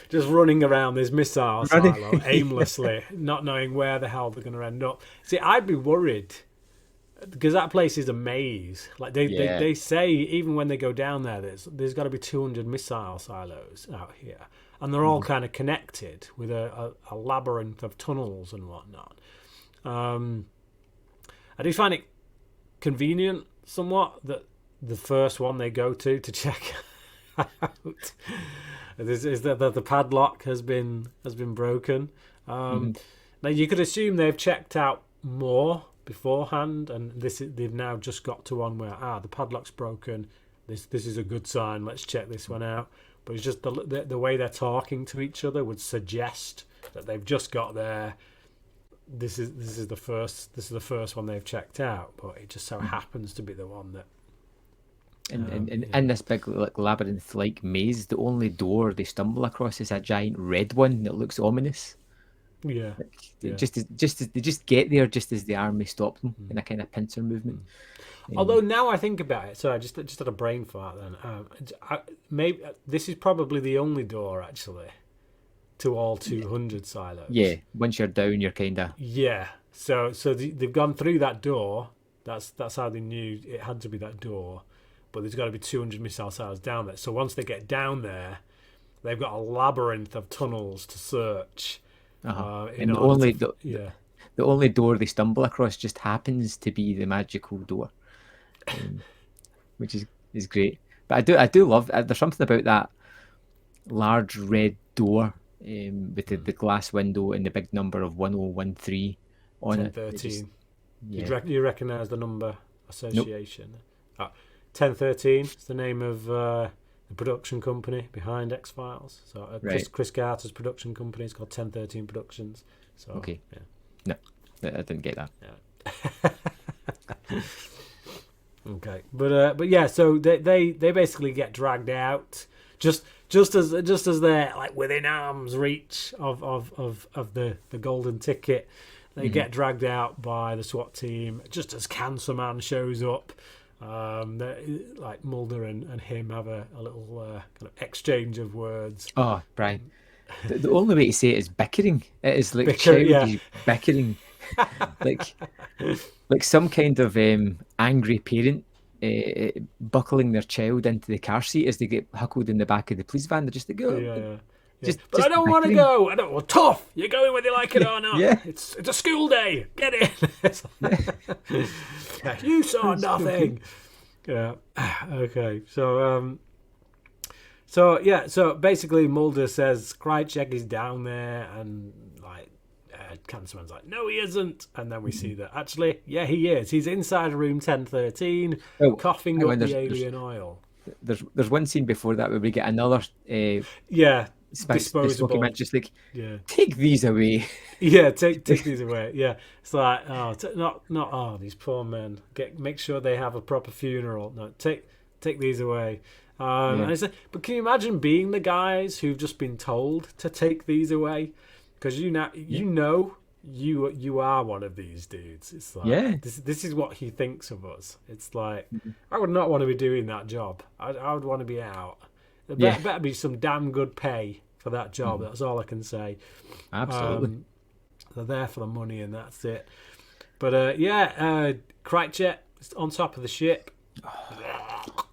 Just running around this missile Running. silo aimlessly, not knowing where the hell they're going to end up. See, I'd be worried because that place is a maze. Like they say, even when they go down there, there's got to be 200 missile silos out here, and they're all kind of connected with a labyrinth of tunnels and whatnot. I do find it convenient somewhat that the first one they go to check out is that the padlock has been broken. Now you could assume they've checked out more beforehand, and they've now just got to one where the padlock's broken. This is a good sign. Let's check this one out. But it's just the way they're talking to each other would suggest that they've just got there. This is the first one they've checked out, but it just so happens to be the one that. And in this big like labyrinth-like maze, the only door they stumble across is a giant red one that looks ominous. Yeah, they just get there just as the army stop them in a kind of pincer movement. Although now I think about it, so I just had a brain fart then. Maybe this is probably the only door actually to all 200 silos. Yeah, once you're down, you're kind of So they've gone through that door. That's how they knew it had to be that door. But there's got to be 200 missile silos down there. So once they get down there, they've got a labyrinth of tunnels to search. And the only door they stumble across just happens to be the magical door, which is great. But I do love. There's something about that large red door with the glass window and the big number of 1013 on 1013. You recognise the number association? Nope. 1013 is the name of the production company behind X-Files. So Chris Carter's production company is called 1013 Productions. So okay. Yeah. No, I didn't get that. Yeah. Okay, but yeah, so they basically get dragged out just as they're like within arm's reach of the golden ticket. They get dragged out by the SWAT team just as Cancer Man shows up. Like Mulder and him have a little kind of exchange of words. Oh, Brian, the only way to say it is bickering. It is like bickering, like some kind of angry parent buckling their child into the car seat as they get huckled in the back of the police van. They're just like, but I don't want to go. I don't. Well, tough. You're going whether you like it or not. Yeah. It's a school day. Get in. You saw nothing. Yeah. Okay. So So basically, Mulder says Krychek is down there, and like Cancerman's like, no, he isn't. And then we see that actually, yeah, he is. He's inside room 1013, coughing up the alien oil. There's one scene before that where we get another disposable man just like, take these away. Yeah, take these away. Yeah, it's like not these poor men. Make sure they have a proper funeral. No, take these away. And it's like, but can you imagine being the guys who've just been told to take these away? Because you are one of these dudes. It's like this is what he thinks of us. It's like I would not want to be doing that job. I would want to be out. There better be some damn good pay for that job. That's all I can say. Absolutely. They're there for the money, and that's it. But Krychek is on top of the ship,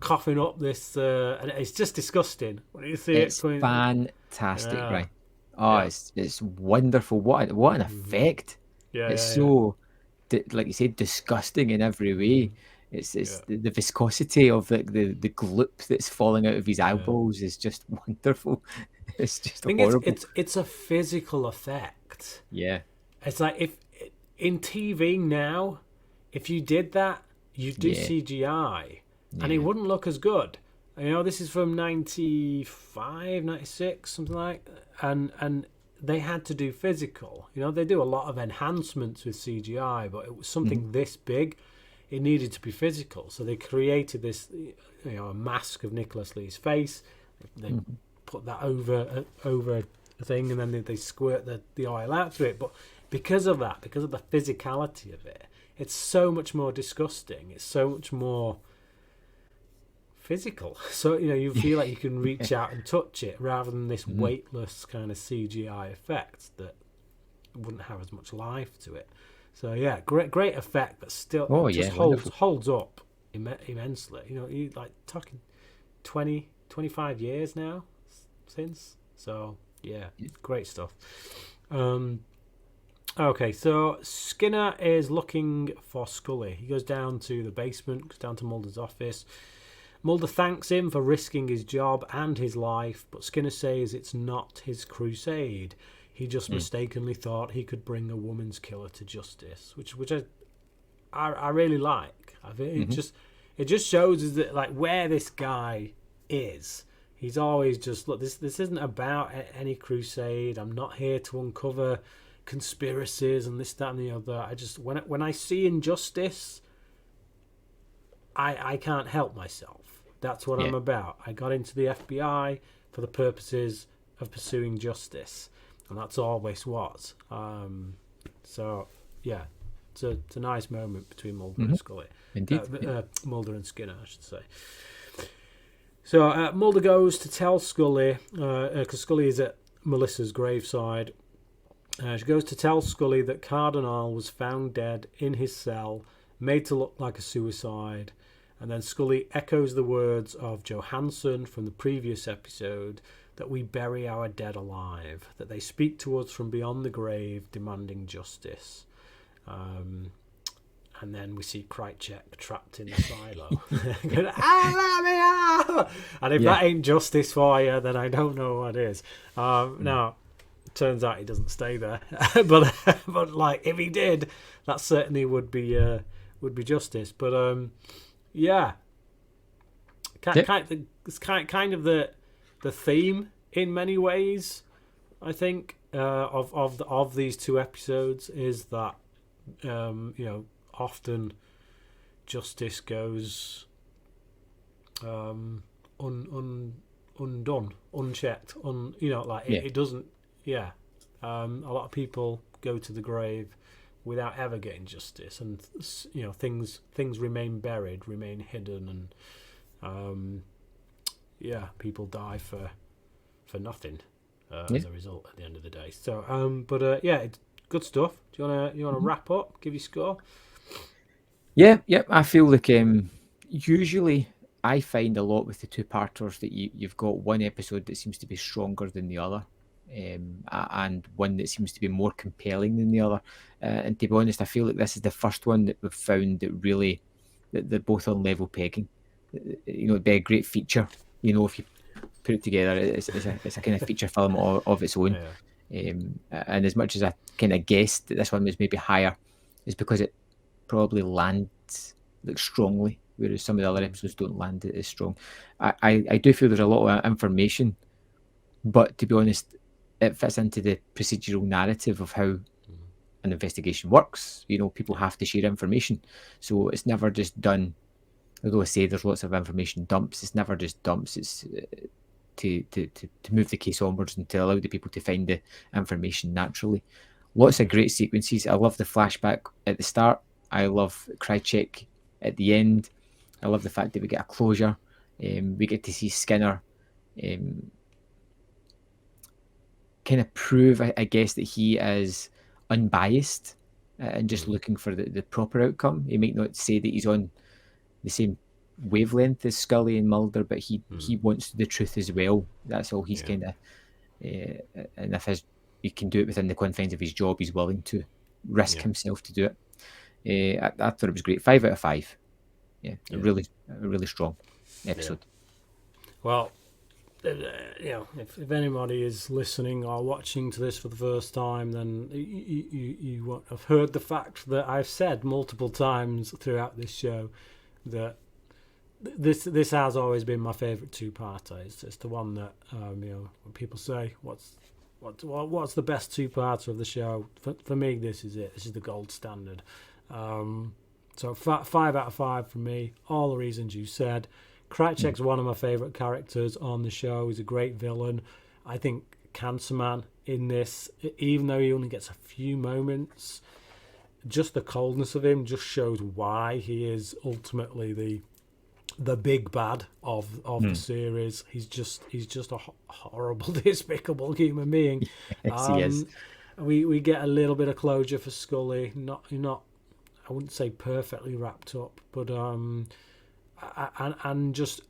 coughing up this, and it's just disgusting when you see it's fantastic, right? Oh, it's wonderful. What an effect! So, like you said, disgusting in every way. It's the viscosity of the gloop that's falling out of his eyeballs is just wonderful. It's just horrible. It's a physical effect. Yeah, it's like if in TV now, if you did that, you'd do CGI, and it wouldn't look as good. You know, this is from 95, 96, something like that. And they had to do physical. You know, they do a lot of enhancements with CGI, but it was something this big. It needed to be physical. So they created this, a mask of Nicholas Lee's face. They put that over thing, and then they squirt the oil out through it. But because of that, because of the physicality of it, it's so much more disgusting. It's so much more physical. So, you feel like you can reach out and touch it rather than this weightless kind of CGI effect that wouldn't have as much life to it. So yeah, great effect, but still holds up immensely. You like talking 20, 25 years now since. So yeah, great stuff. Okay, so Skinner is looking for Scully. He goes down to the basement, goes down to Mulder's office. Mulder thanks him for risking his job and his life, but Skinner says it's not his crusade. He just mistakenly thought he could bring a woman's killer to justice, which I really like. I think it just shows us that, like, where this guy is. He's always just, look, this isn't about any crusade. I'm not here to uncover conspiracies and this, that, and the other. I just, when I see injustice, I can't help myself. That's what I'm about. I got into the FBI for the purposes of pursuing justice, and that's always was. So yeah, it's a nice moment between Mulder and Scully. Indeed. Mulder and Skinner, I should say. So Mulder goes to tell Scully, because Scully is at Melissa's graveside. She goes to tell Scully that Cardinal was found dead in his cell, made to look like a suicide. And then Scully echoes the words of Johansson from the previous episode, that we bury our dead alive, that they speak to us from beyond the grave, demanding justice. And then we see Krycek trapped in the silo. Going, let me out! And if that ain't justice for you, then I don't know what is. Now, it turns out he doesn't stay there. but like, if he did, that certainly would be justice. But yeah, it's kind of the theme in many ways. I think of these two episodes is that often justice goes undone, unchecked, it doesn't. Yeah, a lot of people go to the grave without ever getting justice, and things remain buried, remain hidden, and people die for nothing as a result at the end of the day. So it's good stuff. Do you wanna wrap up, give your score? Yeah, I feel like usually I find a lot with the two-parters that you've got one episode that seems to be stronger than the other, and one that seems to be more compelling than the other. And to be honest, I feel like this is the first one that we've found that they're both on level pegging. It'd be a great feature. If you put it together, it's a kind of feature film of its own. Yeah. And as much as I kind of guessed that this one was maybe higher, it's because it probably lands like strongly, whereas some of the other episodes don't land as strong. I do feel there's a lot of information, but to be honest, it fits into the procedural narrative of how an investigation works. People have to share information, so it's never just done. Although I say there's lots of information dumps, it's never just dumps. It's to move the case onwards and to allow the people to find the information naturally. Lots of great sequences. I love the flashback at the start. I love Krycek at the end. I love the fact that we get a closure. We get to see Skinner kind of prove, I guess, that he is unbiased and just looking for the proper outcome. He might not say that he's on the same wavelength as Scully and Mulder, but he wants the truth as well. That's all he's kind of, and if he can do it within the confines of his job, he's willing to risk himself to do it. I thought it was great. 5 out of 5. A really strong episode. Well, if anybody is listening or watching to this for the first time, then you have heard the fact that I've said multiple times throughout this show that this has always been my favourite two-parter. It's the one that when people say what's the best two-parter of the show, for me this is it. This is the gold standard. So 5 out of 5 for me. All the reasons you said. Krycek's one of my favourite characters on the show. He's a great villain. I think Cancer Man in this, even though he only gets a few moments. Just the coldness of him just shows why he is ultimately the big bad of the series. He's just a horrible, despicable human being. Yes, he is. We get a little bit of closure for Scully. Not I wouldn't say perfectly wrapped up, but and just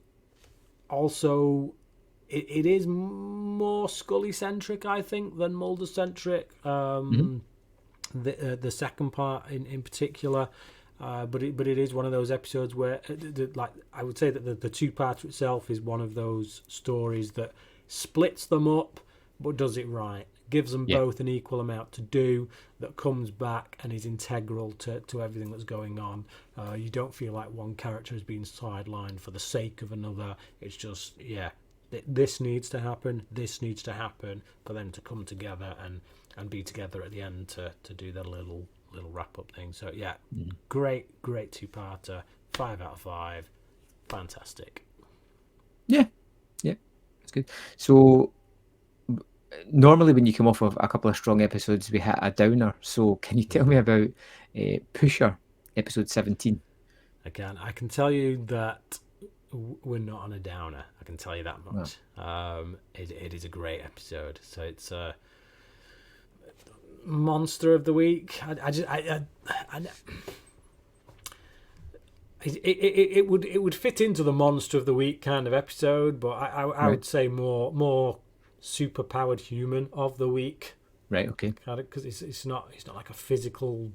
also it is more Scully centric, I think, than Mulder centric. The second part in particular, but it is one of those episodes where, like, I would say that the two-parter itself is one of those stories that splits them up but does it right, gives them both an equal amount to do, that comes back and is integral to everything that's going on. You don't feel like one character is being sidelined for the sake of another. It's just, this needs to happen, this needs to happen for them to come together and be together at the end to do their little wrap-up thing. So, great two-parter, 5 out of 5, fantastic. Yeah, that's good. So, normally when you come off of a couple of strong episodes, we hit a downer. So, can you tell me about Pusher, episode 17? I can tell you that we're not on a downer. I can tell you that much. No. It is a great episode. So it's Monster of the Week. It would fit into the Monster of the Week kind of episode, but I would say more superpowered human of the week. Right. Okay. Because it's not like a physical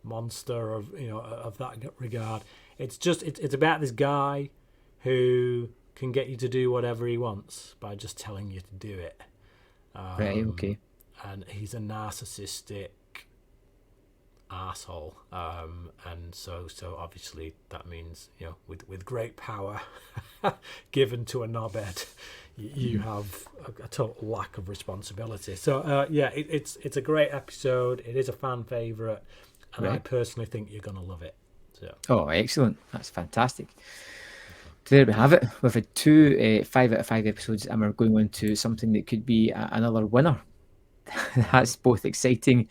monster of that regard. It's just it's about this guy who can get you to do whatever he wants by just telling you to do it. Right. Okay. And he's a narcissistic asshole, and so obviously that means, with great power given to a knobhead, you have a total lack of responsibility. So it's a great episode. It is a fan favorite, and I personally think you're gonna love it. So. Oh, excellent! That's fantastic. So there we have it. We've had 2 5 out of 5 episodes, and we're going on to something that could be another winner. That's both exciting,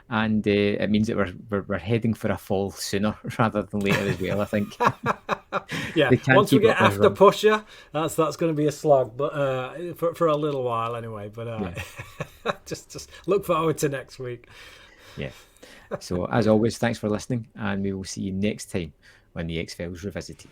and it means that we're heading for a fall sooner rather than later as well, I think. Once we get after Pusher, that's going to be a slog, but for a little while anyway. But just look forward to next week. Yeah. So as always, thanks for listening, and we will see you next time on the X-Files Revisited.